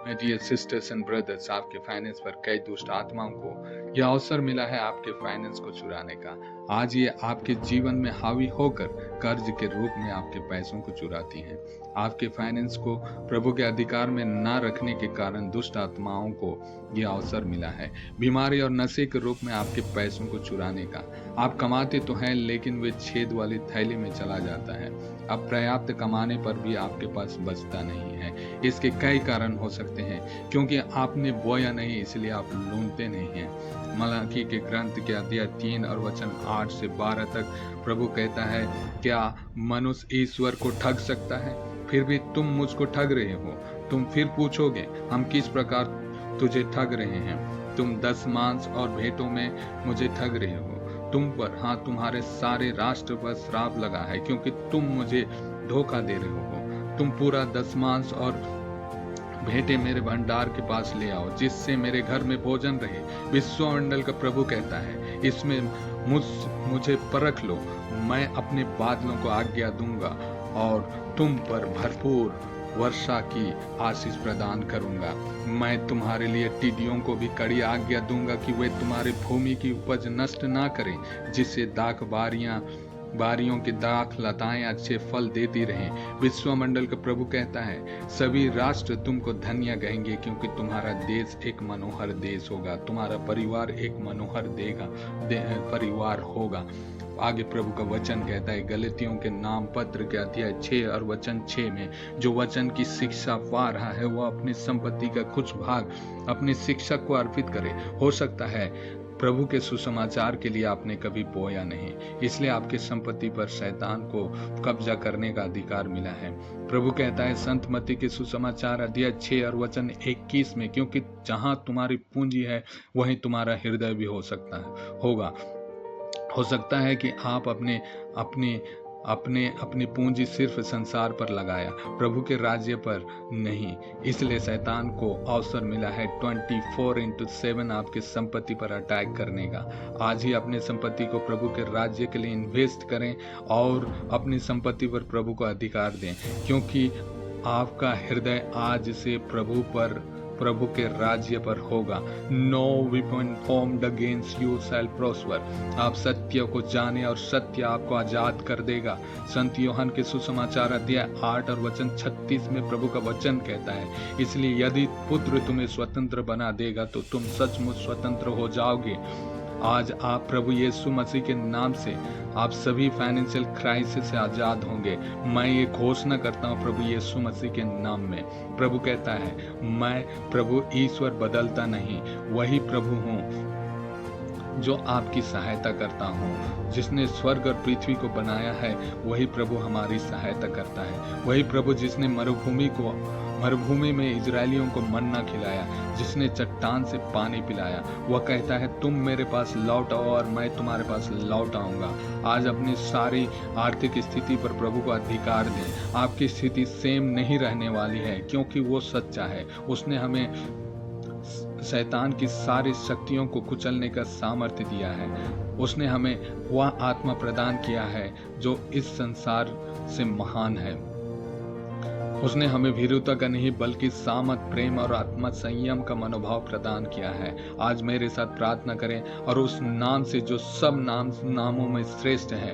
Dear sisters and brothers, आपके finance पर कई दुष्ट आत्माओं को यह अवसर मिला है आपके फाइनेंस को चुराने का। आज ये आपके जीवन में हावी होकर कर्ज के रूप में आपके पैसों को चुराती हैं। आपके फाइनेंस को प्रभु के अधिकार में ना रखने के कारण दुष्ट आत्माओं को यह अवसर मिला है बीमारी और नशे के रूप में आपके पैसों को चुराने का। आप कमाते तो हैं लेकिन वे छेद वाली थैली में चला जाता है। अब पर्याप्त कमाने पर भी आपके पास बचता नहीं है। इसके कई कारण हो सकते हैं, क्योंकि आपने बोया नहीं इसलिए आप लूटते नहीं हैं। मलाकी के ग्रंथ के अध्याय 3 और वचन 8 से 12 तक प्रभु कहता है, क्या मनुष्य ईश्वर को ठग सकता है? फिर भी तुम मुझको ठग रहे हो। तुम फिर पूछोगे, हम किस प्रकार तुझे ठग रहे हैं? तुम 10 मांस और भेंटों में मुझे ठग रहे हो। तुम पर, हाँ, तुम्हारे सारे राष्ट्र पर श्राप लगा है, क्योंकि तुम मुझे धोखा दे रहे हो। तुम पूरा 10 मांस और भेंटे मेरे भंडार के पास ले आओ, जिससे मेरे घर में भोजन रहे। विश्वमंडल का प्रभु कहता है, इसमें मुझे परख लो। मैं अपने बादलों को आज्ञा दूंगा और तुम पर भरपूर वर्षा की आशीष प्रदान करूंगा। मैं तुम्हारे लिए टिड्डियों को भी कड़ी आज्ञा दूंगा कि वे तुम्हारी भूमि की उपज नष्ट ना करें, जिससे बारियों की दाख लताएं अच्छे फल देती रहें। विश्वमंडल का प्रभु कहता है, सभी राष्ट्र तुमको धन्य कहेंगे, क्योंकि तुम्हारा देश एक मनोहर देश होगा, तुम्हारा परिवार एक मनोहर परिवार होगा। आगे प्रभु का वचन कहता है, गलतियों के नाम पत्र के अध्याय 6 और वचन 6 में जो वचन की शिक्षा पा रहा है वह अपनी संपत्ति का कुछ भाग अपने शिक्षक को अर्पित करे। हो सकता है प्रभु के सुसमाचार के लिए आपने कभी बोया नहीं, इसलिए आपकी संपत्ति पर शैतान को कब्जा करने का अधिकार मिला है। प्रभु कहता है संत मत्ती के सुसमाचार अध्याय 6 और वचन 21 में, क्योंकि जहां तुम्हारी पूंजी है वहीं तुम्हारा हृदय भी हो सकता है कि आप अपनी पूंजी सिर्फ संसार पर लगाया, प्रभु के राज्य पर नहीं। इसलिए शैतान को अवसर मिला है 24/7 आपकी संपत्ति पर अटैक करने का। आज ही अपनी संपत्ति को प्रभु के राज्य के लिए इन्वेस्ट करें और अपनी संपत्ति पर प्रभु को अधिकार दें, क्योंकि आपका हृदय आज से प्रभु के राज्य पर होगा। No weapon formed against you shall prosper। आप सत्य को जाने और सत्य आपको आजाद कर देगा। संत यूहन्ना के सुसमाचार अध्याय 8 और वचन 36 में प्रभु का वचन कहता है, इसलिए यदि पुत्र तुम्हें स्वतंत्र बना देगा तो तुम सचमुच स्वतंत्र हो जाओगे। आज आप प्रभु यीशु मसीह के नाम से आप सभी फाइनेंशियल क्राइसिस से आजाद होंगे। मैं ये घोषणा करता हूँ प्रभु यीशु मसीह के नाम में। प्रभु कहता है, मैं प्रभु ईश्वर बदलता नहीं, वही प्रभु हूँ जो आपकी सहायता करता हूँ। जिसने स्वर्ग और पृथ्वी को बनाया है वही प्रभु हमारी सहायता करता है। वही प्रभु जिसने मरुभूमि में इजरायलियों को मन्ना खिलाया, जिसने चट्टान से पानी पिलाया, वह कहता है तुम मेरे पास लौट आओ और मैं तुम्हारे पास लौट आऊंगा। आज अपनी सारी आर्थिक स्थिति पर प्रभु को अधिकार दें। आपकी स्थिति सेम नहीं रहने वाली है, क्योंकि वो सच्चा है। उसने हमें शैतान की सारी शक्तियों को कुचलने का सामर्थ्य दिया है। उसने हमें वह आत्मा प्रदान किया है जो इस संसार से महान है। उसने हमें भीरुता का नहीं बल्कि सामर्थ, प्रेम और आत्मा संयम का मनोभाव प्रदान किया है। आज मेरे साथ प्रार्थना करें और उस नाम से जो सब नामों में श्रेष्ठ है,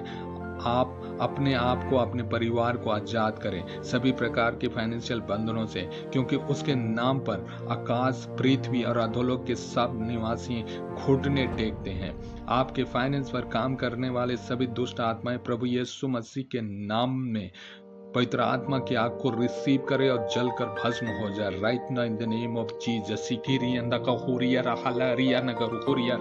आप अपने आप को, अपने परिवार को आजाद करें सभी प्रकार के फाइनेंशियल बंधनों से, क्योंकि उसके नाम पर आकाश, पृथ्वी और अधोलोक के सब निवासी घुटने टेकते हैं। आपके फाइनेंस पर काम करने वाले सभी दुष्ट आत्माएं प्रभु यीशु मसीह के नाम में पवित्र आत्मा की आग को रिसीव करे और जलकर भस्म हो जाए। Right now in the name of Jesus. सिकिरिया नगहुरिया रहलरिया नगरुरिया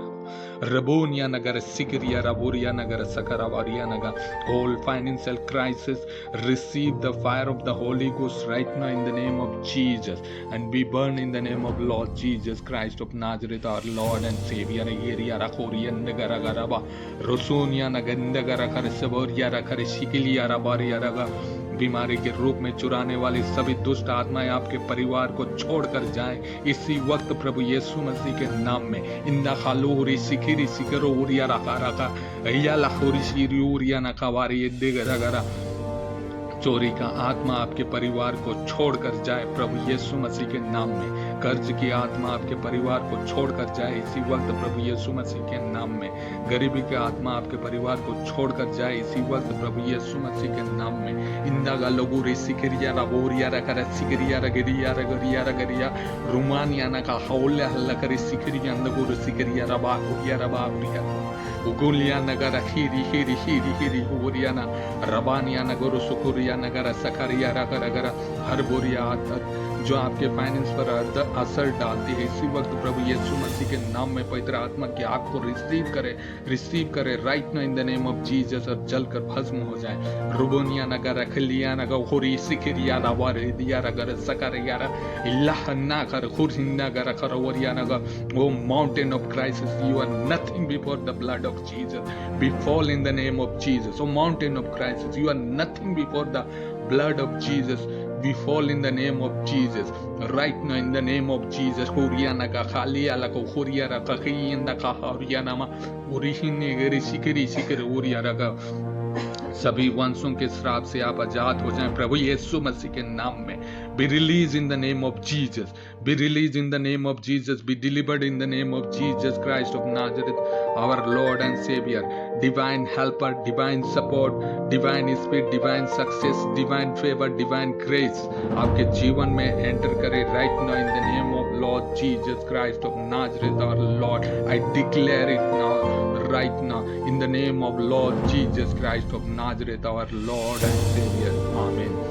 रबोनिया नगर सिकिरिया रबोरिया नगर सकरावारिया नगर। All financial crisis receive the fire of the holy ghost right now in the name of Jesus and be burn in the name of Lord Jesus Christ of Nazareth our Lord and saviour. एरिया रखोरिया नगर गरबा रोसोनिया नगर नगर कर सबोरिया रखर सिकिलिया रबारिया रगा। बीमारी के रूप में चुराने वाली सभी दुष्ट आत्माएं आपके परिवार को छोड़कर जाएं इसी वक्त प्रभु यीशु मसीह के नाम में। इंदा खालूरी सिकिरी सिकरो उरिया रखा रखा या लखोरी शिरी उरिया नकावारी देगरा चोरी का आत्मा आपके परिवार को छोड़कर जाए प्रभु यीशु मसीह के नाम में। कर्ज की आत्मा आपके परिवार को छोड़कर जाए इसी वक्त प्रभु यीशु मसीह के नाम में। गरीबी की आत्मा आपके परिवार को छोड़कर जाए इसी वक्त प्रभु यीशु मसीह के नाम में। इंदागा लोगो रे सिकरिया रबोरिया रकर सिकरिया रगरिया रगरिया रगरिया रुमानिया ना का हौले हल्ला करे सिकरिया अंदगो रे सिकरिया रबा हुरिया उगुलिया नगर खीरी खीरी खीरी खीरी हुरियाना रबानिया नगर सुकुरिया नगर सकरिया रगर रगर हर बोरिया आदत जो आपके फाइनेंस पर असर डालती है इसी वक्त प्रभु यीशु मसीह के नाम में पवित्र आत्मा की आग को रिसीव करे right now in the name of Jesus और जलकर भस्म हो जाए। रुबोनिया नगर रखलिया नगर होरी सिकरिया रवारिया रगर सकरिया इल्लाह ना कर खुरहिना गर खरवरिया नगर O mountain of crisis you are nothing before the blood of Jesus. We fall in the name of Jesus. O mountain of crisis, you are nothing before the blood of Jesus. We fall in the name of Jesus. Right now in the name of Jesus. Huriana ka khalia la ko huriara ka khiyinda ka huriana ma urihine geri sikiri huriara ka सभी वंशों के श्राप से आप आजाद हो जाएं प्रभु यीशु मसीह के नाम में। Be release in the name of Jesus, be release in the name of Jesus, be delivered in the name of Jesus Christ of Nazareth our Lord and saviour. Divine helper, divine support, divine speed, divine success, divine favour, divine grace आपके जीवन में enter करे right now in the name of Lord Jesus Christ of Nazareth our Lord. I declare it now right now in the name of Lord Jesus Christ of Nazareth our Lord and Savior. Amen.